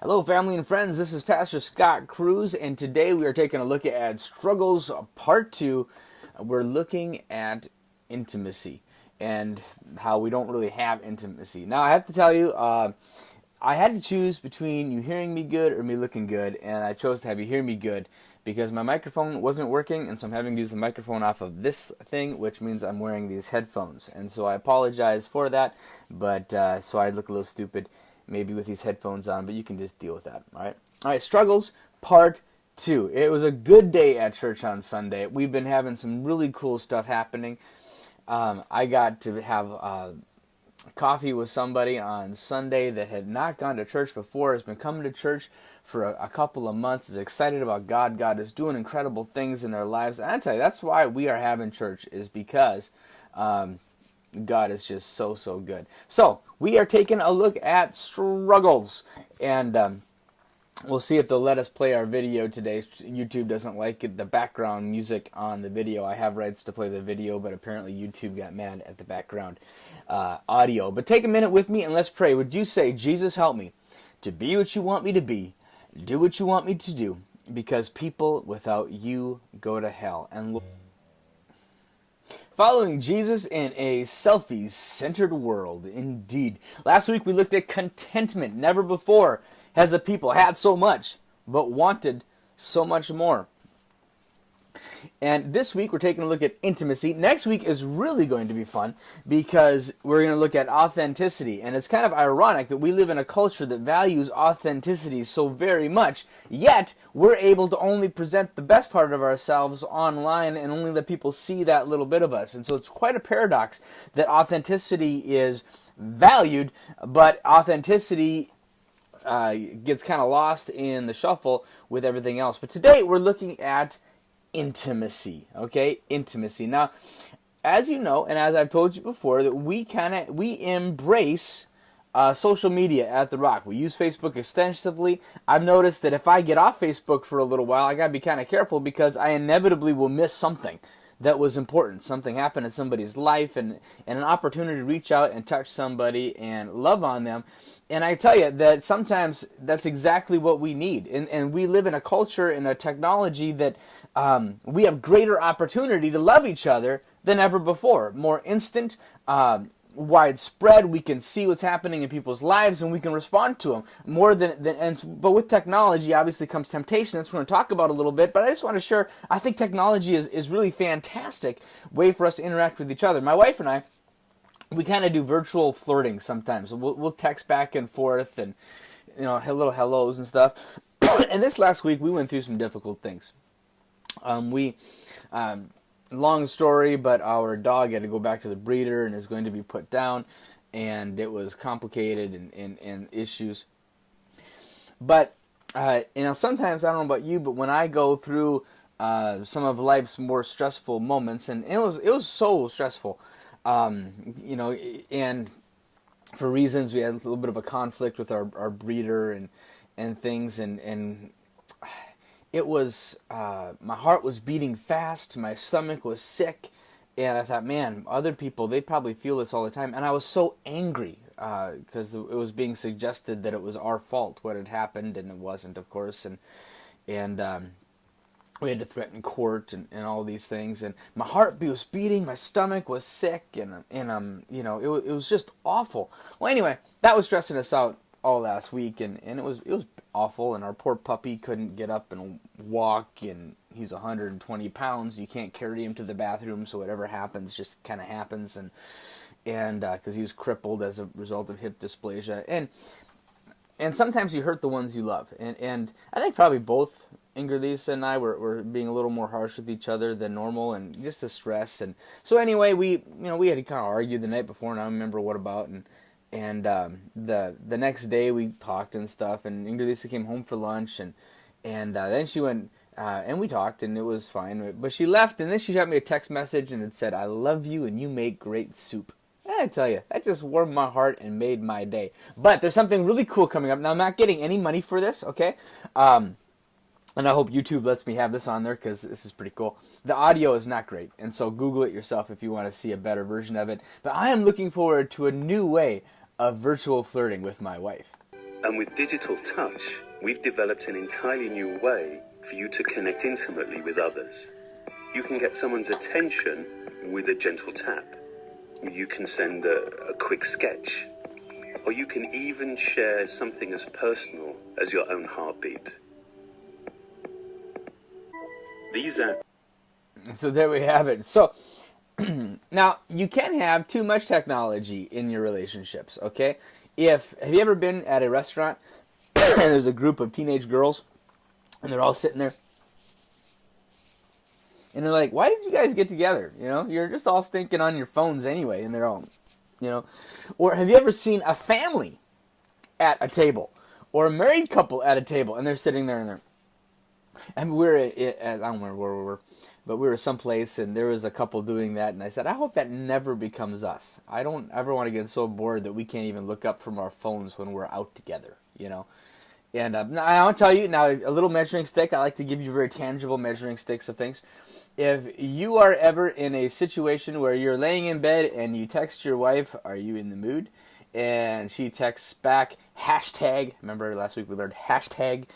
Hello, family and friends. This is Pastor Scott Cruz, and today we are taking a look at Struggles Part 2. We're looking at intimacy and how we don't really have intimacy. Now, I have to tell you, I had to choose between you hearing me good or me looking good, and I chose to have you hear me good because my microphone wasn't working, and so I'm having to use the microphone off of this thing, which means I'm wearing these headphones. And so I apologize for that, but so I look a little stupid maybe with these headphones on, but you can just deal with that, all right? All right, Struggles Part 2. It was a good day at church on Sunday. We've been having some really cool stuff happening. I got to have coffee with somebody on Sunday that had not gone to church before, has been coming to church for a couple of months, is excited about God. God is doing incredible things in their lives. And I tell you, that's why we are having church, is because God is just so, so good. So, we are taking a look at struggles, and we'll see if they'll let us play our video today. YouTube doesn't like it, the background music on the video. I have rights to play the video, but apparently YouTube got mad at the background audio. But take a minute with me and let's pray. Would you say, Jesus, help me to be what you want me to be, do what you want me to do, because people without you go to hell. And following Jesus in a selfie-centered world, indeed. Last week we looked at contentment. Never before has a people had so much, but wanted so much more. And this week we're taking a look at intimacy. Next week is really going to be fun because we're going to look at authenticity. And it's kind of ironic that we live in a culture that values authenticity so very much, yet we're able to only present the best part of ourselves online and only let people see that little bit of us. And so it's quite a paradox that authenticity is valued, but authenticity gets kind of lost in the shuffle with everything else. But today we're looking at intimacy, okay? Intimacy. Now, as you know, and as I've told you before, that we embrace social media at The Rock. We use Facebook extensively. I've noticed that if I get off Facebook for a little while, I gotta be kind of careful because I inevitably will miss something that was important. Something happened in somebody's life, and an opportunity to reach out and touch somebody and love on them. And I tell you that sometimes that's exactly what we need. And we live in a culture and a technology that we have greater opportunity to love each other than ever before. More instant, widespread. We can see what's happening in people's lives and we can respond to them more but with technology obviously comes temptation. That's what we're going to talk about a little bit, but I just want to share, I think technology is really fantastic way for us to interact with each other. My wife and I, we kind of do virtual flirting sometimes. We'll text back and forth and, you know, little hellos and stuff. And this last week we went through some difficult things. Long story, but our dog had to go back to the breeder and is going to be put down, and it was complicated and issues. But sometimes, I don't know about you, but when I go through some of life's more stressful moments, and it was so stressful, and for reasons we had a little bit of a conflict with our breeder and things, and it was, my heart was beating fast, my stomach was sick, and I thought, man, other people, they probably feel this all the time. And I was so angry because it was being suggested that it was our fault what had happened, and it wasn't, of course. And we had to threaten court and all these things. And my heart was beating, my stomach was sick, and it was just awful. Well, anyway, that was stressing us out all last week, and it was awful, and our poor puppy couldn't get up and walk, and he's 120 pounds. You can't carry him to the bathroom, so whatever happens just kind of happens, and because he was crippled as a result of hip dysplasia, and sometimes you hurt the ones you love, and I think probably both Ingrid and I were being a little more harsh with each other than normal, and just the stress, and so anyway, we had to kind of argue the night before, and I don't remember what about, and the next day we talked and stuff, and Ingrid came home for lunch, and then she went, and we talked, and it was fine. But she left, and then she shot me a text message, and it said, "I love you, and you make great soup." And I tell you, that just warmed my heart and made my day. But there's something really cool coming up. Now, I'm not getting any money for this, okay? And I hope YouTube lets me have this on there because this is pretty cool. The audio is not great, and so Google it yourself if you want to see a better version of it. But I am looking forward to a new way of virtual flirting with my wife. And with digital touch, we've developed an entirely new way for you to connect intimately with others. You can get someone's attention with a gentle tap. You can send a quick sketch. Or you can even share something as personal as your own heartbeat. These are... So there we have it. So, now, you can have too much technology in your relationships, okay? Have you ever been at a restaurant and there's a group of teenage girls and they're all sitting there and they're like, why did you guys get together? You know, you're just all stinking on your phones anyway, and they're all, you know. Or have you ever seen a family at a table or a married couple at a table and they're sitting there and they're, I don't remember where we were, but we were someplace and there was a couple doing that, and I said, I hope that never becomes us. I don't ever want to get so bored that we can't even look up from our phones when we're out together, you know. And I want to tell you, now a little measuring stick, I like to give you very tangible measuring sticks of things. If you are ever in a situation where you're laying in bed and you text your wife, are you in the mood? And she texts back, hashtag, remember last week we learned hashtag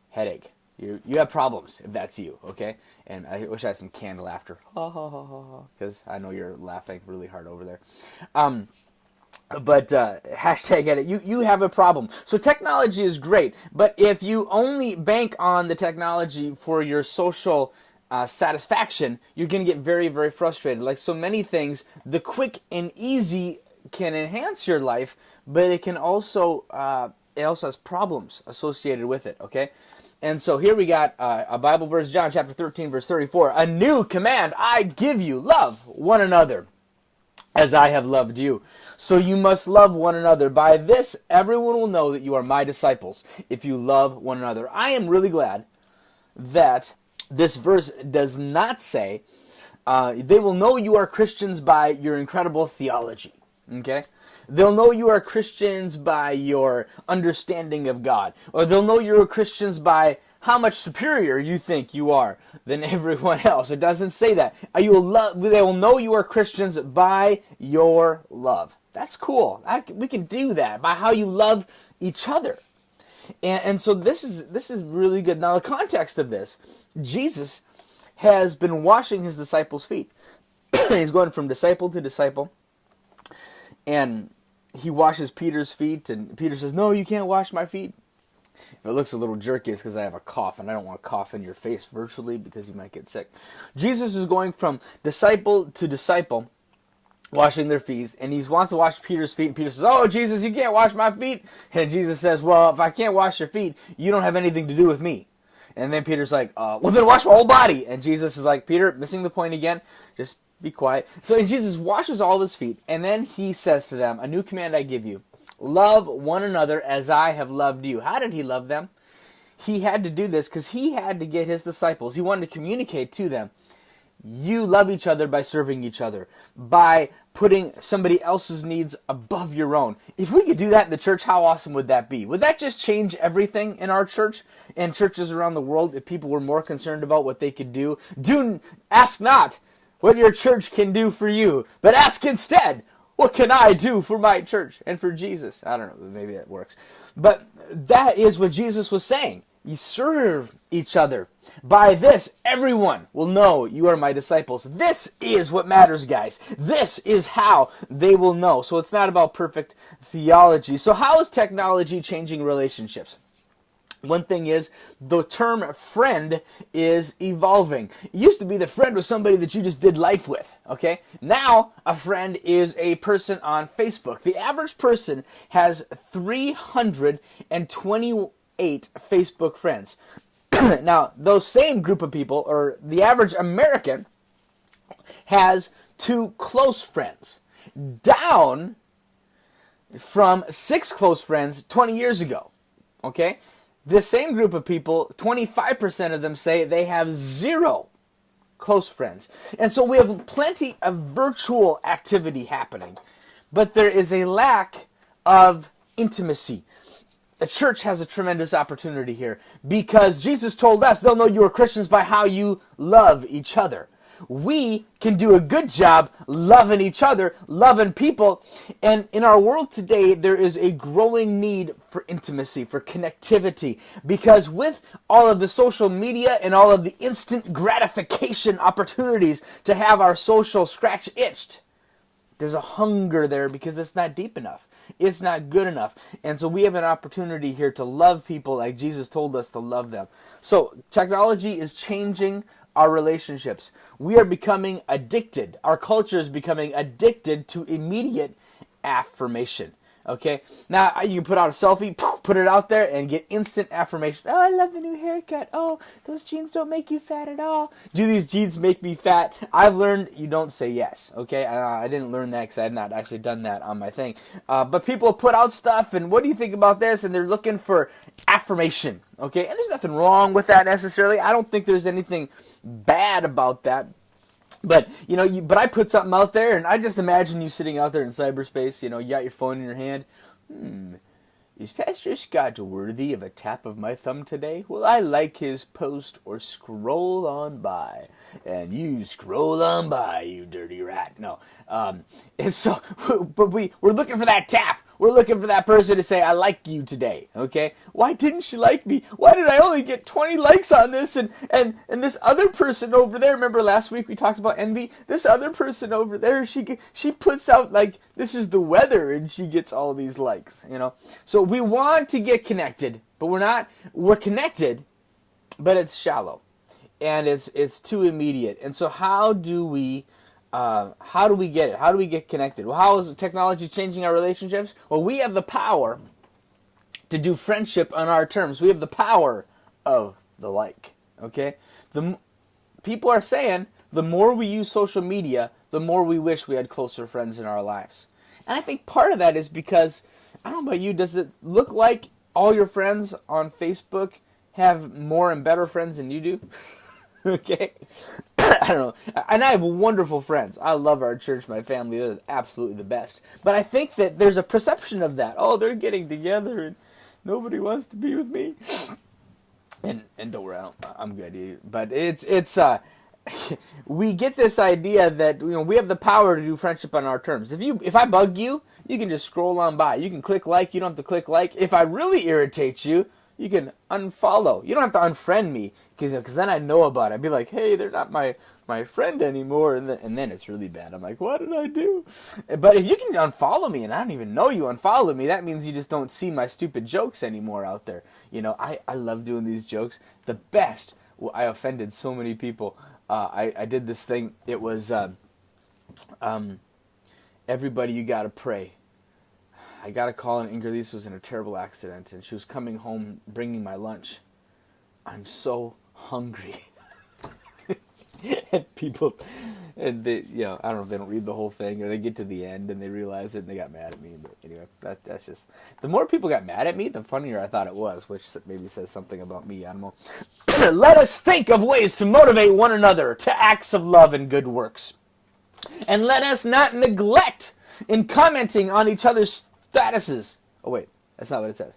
headache. You have problems if that's you, okay? And I wish I had some canned laughter, because I know you're laughing really hard over there. But hashtag edit, you have a problem. So technology is great, but if you only bank on the technology for your social satisfaction, you're going to get very, very frustrated. Like so many things, the quick and easy can enhance your life, but it can also has problems associated with it, okay? And so here we got a Bible verse, John chapter 13, verse 34. A new command I give you, love one another as I have loved you. So you must love one another. By this, everyone will know that you are my disciples, if you love one another. I am really glad that this verse does not say, they will know you are Christians by your incredible theology. Okay? They'll know you are Christians by your understanding of God. Or they'll know you're Christians by how much superior you think you are than everyone else. It doesn't say that. They will know you are Christians by your love. That's cool. We can do that by how you love each other. And so this is really good. Now the context of this, Jesus has been washing his disciples' feet. He's going from disciple to disciple. And he washes Peter's feet, and Peter says, no, you can't wash my feet. If it looks a little jerky, it's because I have a cough, and I don't want to cough in your face virtually because you might get sick. Jesus is going from disciple to disciple, washing their feet, and he wants to wash Peter's feet, and Peter says, oh, Jesus, you can't wash my feet. And Jesus says, well, if I can't wash your feet, you don't have anything to do with me. And then Peter's like, well, then wash my whole body. And Jesus is like, Peter, missing the point again, just be quiet. So Jesus washes all of his feet, and then he says to them, a new command I give you, love one another as I have loved you. How did he love them? He had to do this because he had to get his disciples. He wanted to communicate to them, you love each other by serving each other, by putting somebody else's needs above your own. If we could do that in the church, how awesome would that be? Would that just change everything in our church and churches around the world if people were more concerned about what they could do? Ask not what your church can do for you, but ask instead, what can I do for my church and for Jesus? I don't know, maybe that works. But that is what Jesus was saying. You serve each other. By this, everyone will know you are my disciples. This is what matters, guys. This is how they will know. So it's not about perfect theology. So how is technology changing relationships? One thing is, the term friend is evolving. It used to be that friend was somebody that you just did life with, okay? Now, a friend is a person on Facebook. The average person has 328 Facebook friends. Now, those same group of people, or the average American, has 2 close friends, down from 6 close friends 20 years ago, okay? This same group of people, 25% of them say they have 0 close friends. And so we have plenty of virtual activity happening, but there is a lack of intimacy. The church has a tremendous opportunity here because Jesus told us they'll know you are Christians by how you love each other. we can do a good job loving each other, loving people. And in our world today, there is a growing need for intimacy, for connectivity, because with all of the social media and all of the instant gratification opportunities to have our social scratch itched, there's a hunger there because it's not deep enough. It's not good enough. And so we have an opportunity here to love people like Jesus told us to love them. So technology is changing our relationships. We are becoming addicted. Our culture is becoming addicted to immediate affirmation. Okay? Now, you can put out a selfie, put it out there, and get instant affirmation. Oh, I love the new haircut. Oh, those jeans don't make you fat at all. Do these jeans make me fat? I've learned you don't say yes. Okay? I didn't learn that because I had not actually done that on my thing. But people put out stuff, and what do you think about this? And they're looking for affirmation. Okay? And there's nothing wrong with that necessarily. I don't think there's anything bad about that. But, but I put something out there, and I just imagine you sitting out there in cyberspace, you got your phone in your hand. Is Pastor Scott worthy of a tap of my thumb today? Will I like his post or scroll on by? And you scroll on by, you dirty rat. No. And so, but we're looking for that tap. We're looking for that person to say, I like you today, okay? Why didn't she like me? Why did I only get 20 likes on this? And this other person over there, remember last week we talked about envy? This other person over there, she puts out like, this is the weather, and she gets all these likes, So we want to get connected, but we're connected, but it's shallow. And it's too immediate. And so how do we get it? How do we get connected? Well, how is technology changing our relationships? Well, we have the power to do friendship on our terms. We have the power of the like. Okay? People are saying the more we use social media, the more we wish we had closer friends in our lives. And I think part of that is because, I don't know about you, does it look like all your friends on Facebook have more and better friends than you do? Okay? I don't know. And I have wonderful friends. I love our church, my family. They're absolutely the best. But I think that there's a perception of that. Oh, they're getting together and nobody wants to be with me. And don't worry, I'm good. But it's we get this idea that we have the power to do friendship on our terms. If I bug you, you can just scroll on by. You can click like. You don't have to click like. If I really irritate you, you can unfollow. You don't have to unfriend me because then I know about it. I'd be like, hey, they're not my friend anymore. And then it's really bad. I'm like, what did I do? But if you can unfollow me and I don't even know you unfollowed me, that means you just don't see my stupid jokes anymore out there. I love doing these jokes. The best. Well, I offended so many people. I did this thing. It was everybody, you got to pray. I got a call, and Ingrid was in a terrible accident, and she was coming home bringing my lunch. I'm so hungry. And people, and they, I don't know if they don't read the whole thing, or they get to the end and they realize it and they got mad at me. But anyway, that's just, the more people got mad at me, the funnier I thought it was, which maybe says something about me. I don't know. Let us think of ways to motivate one another to acts of love and good works. And let us not neglect in commenting on each other's statuses. Oh wait, that's not what it says.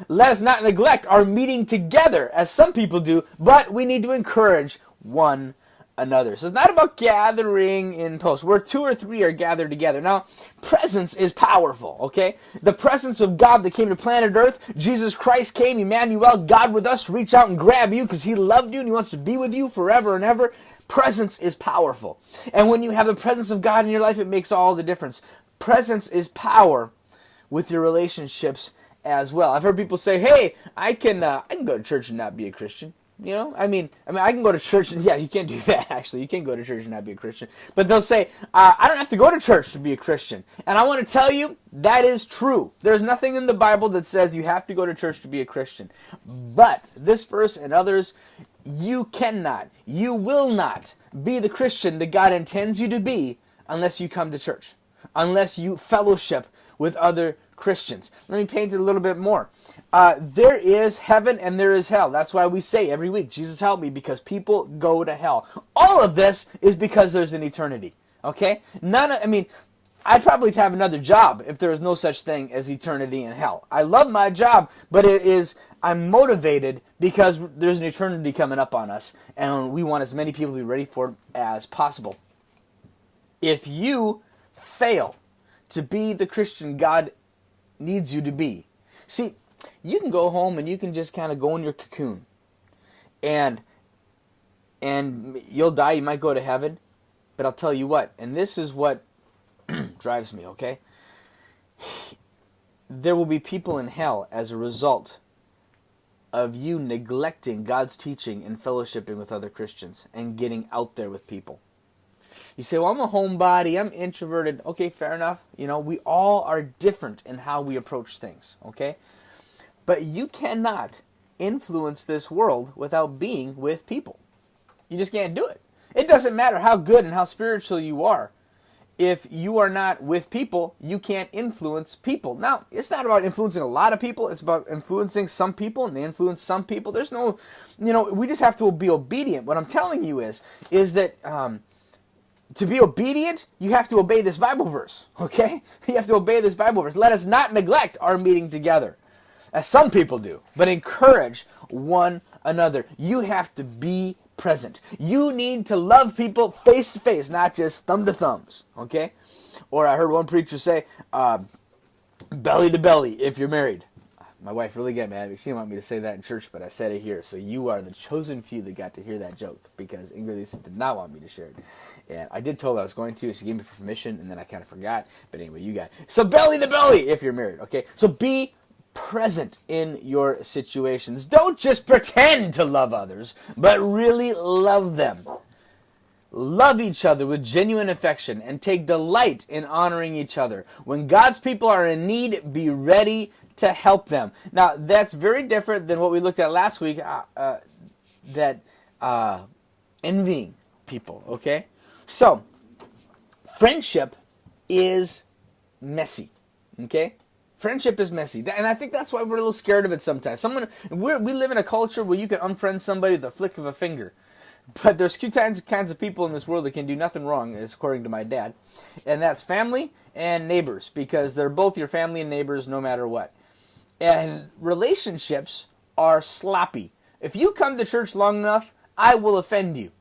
Let us not neglect our meeting together, as some people do, but we need to encourage one another. So it's not about gathering in posts. Where two or three are gathered together. Now, presence is powerful, okay? The presence of God that came to planet Earth, Jesus Christ came, Emmanuel, God with us, to reach out and grab you because he loved you and he wants to be with you forever and ever. Presence is powerful. And when you have the presence of God in your life, it makes all the difference. Presence is power with your relationships as well. I've heard people say, hey, I can go to church and not be a Christian. I mean, I can go to church, and yeah, you can't do that, actually. You can't go to church and not be a Christian. But they'll say, I don't have to go to church to be a Christian. And I want to tell you, that is true. There's nothing in the Bible that says you have to go to church to be a Christian. But this verse and others, you cannot, you will not be the Christian that God intends you to be unless you come to church, unless you fellowship with other Christians. Let me paint it a little bit more. There is heaven and there is hell. That's why we say every week, Jesus help me, because people go to hell. All of this is because there's an eternity. Okay? I'd probably have another job if there was no such thing as eternity in hell. I love my job, but I'm motivated because there's an eternity coming up on us, and we want as many people to be ready for it as possible. If you fail to be the Christian God needs you to be, see, you can go home and you can just kind of go in your cocoon, and you'll die. You might go to heaven, but I'll tell you what, and this is what drives me, okay? There will be people in hell as a result of you neglecting God's teaching and fellowshipping with other Christians and getting out there with people. You say, well, I'm a homebody, I'm introverted. Okay, fair enough. You know, we all are different in how we approach things, okay? But you cannot influence this world without being with people. You just can't do it. It doesn't matter how good and how spiritual you are. If you are not with people, you can't influence people. Now, it's not about influencing a lot of people. It's about influencing some people, and they influence some people. There's no, we just have to be obedient. What I'm telling you is that to be obedient, you have to obey this Bible verse, okay? You have to obey this Bible verse. Let us not neglect our meeting together, as some people do, but encourage one another. You have to be present. You need to love people face to face, not just thumb to thumbs, okay? Or I heard one preacher say, belly to belly if you're married. My wife really got mad. She didn't want me to say that in church, but I said it here. So you are the chosen few that got to hear that joke, because Ingrid Lisa did not want me to share it. And I did tell her I was going to. She gave me permission, and then I kind of forgot. But anyway, you got it. So belly to belly if you're married, okay? So be present in your situations. Don't just pretend to love others, but really love them. Love each other with genuine affection and take delight in honoring each other. When God's people are in need, be ready to help them. Now, that's very different than what we looked at last week, envying people, okay? So, friendship is messy, okay? Friendship is messy, and I think that's why we're a little scared of it sometimes. We live in a culture where you can unfriend somebody with a flick of a finger. But there's two kinds of people in this world that can do nothing wrong, according to my dad. And that's family and neighbors, because they're both your family and neighbors no matter what. And relationships are sloppy. If you come to church long enough, I will offend you.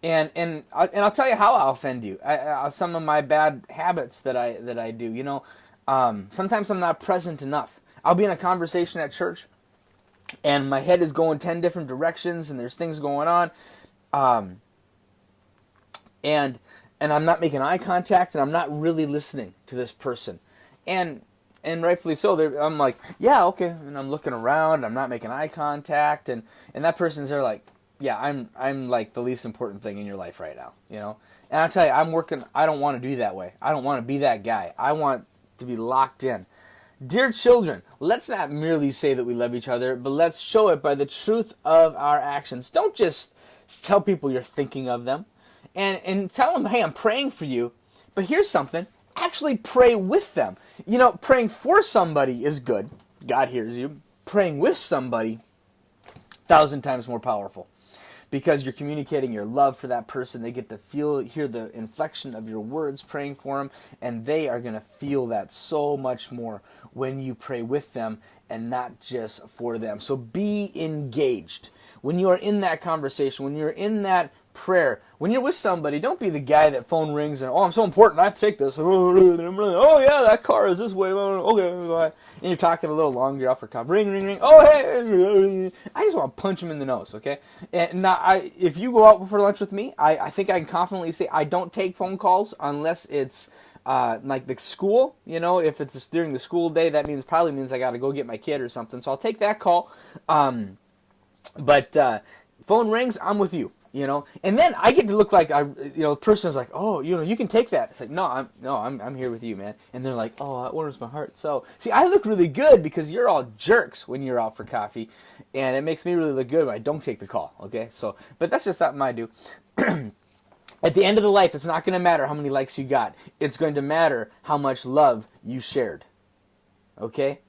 And I'll tell you how I'll offend you. Some of my bad habits that I do. Sometimes I'm not present enough. I'll be in a conversation at church, and my head is going 10 different directions, and there's things going on. And I'm not making eye contact, and I'm not really listening to this person. And rightfully so, I'm like, yeah, okay. And I'm looking around, I'm not making eye contact, and that person's there like, yeah, I'm like the least important thing in your life right now, And I'll tell you, I don't want to do that way. I don't want to be that guy. I want to be locked in. Dear children, let's not merely say that we love each other, but let's show it by the truth of our actions. Don't just tell people you're thinking of them, and tell them, hey, I'm praying for you, but here's something. Actually pray with them. Praying for somebody is good. God hears you. Praying with somebody, 1,000 times more powerful. Because you're communicating your love for that person. They get to hear the inflection of your words praying for them, and they are going to feel that so much more when you pray with them and not just for them. So be engaged. When you are in that conversation, when you're in that prayer, when you're with somebody, don't be the guy that phone rings and, I'm so important, I have to take this. Oh, yeah, that car is this way. Okay. And you're talking a little longer, you're off for coffee. Ring, ring, ring. Oh, hey. I just want to punch him in the nose, okay? And now, if you go out for lunch with me, I think I can confidently say I don't take phone calls unless it's like the school. If it's during the school day, that probably means I got to go get my kid or something. So I'll take that call. But phone rings, I'm with you. And then I get to look like the person's like, oh, you can take that. It's like, I'm here with you, man. And they're like, oh, that warms my heart. So, see, I look really good because you're all jerks when you're out for coffee, and it makes me really look good when I don't take the call, okay? So, but that's just something I do. At the end of the life, it's not going to matter how many likes you got. It's going to matter how much love you shared, okay?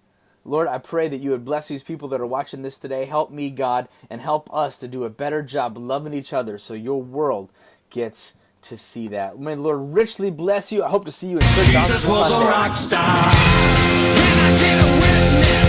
Lord, I pray that you would bless these people that are watching this today. Help me, God, and help us to do a better job loving each other so your world gets to see that. May the Lord richly bless you. I hope to see you in church on Jesus was a Sunday. rock star. Can I get a witness?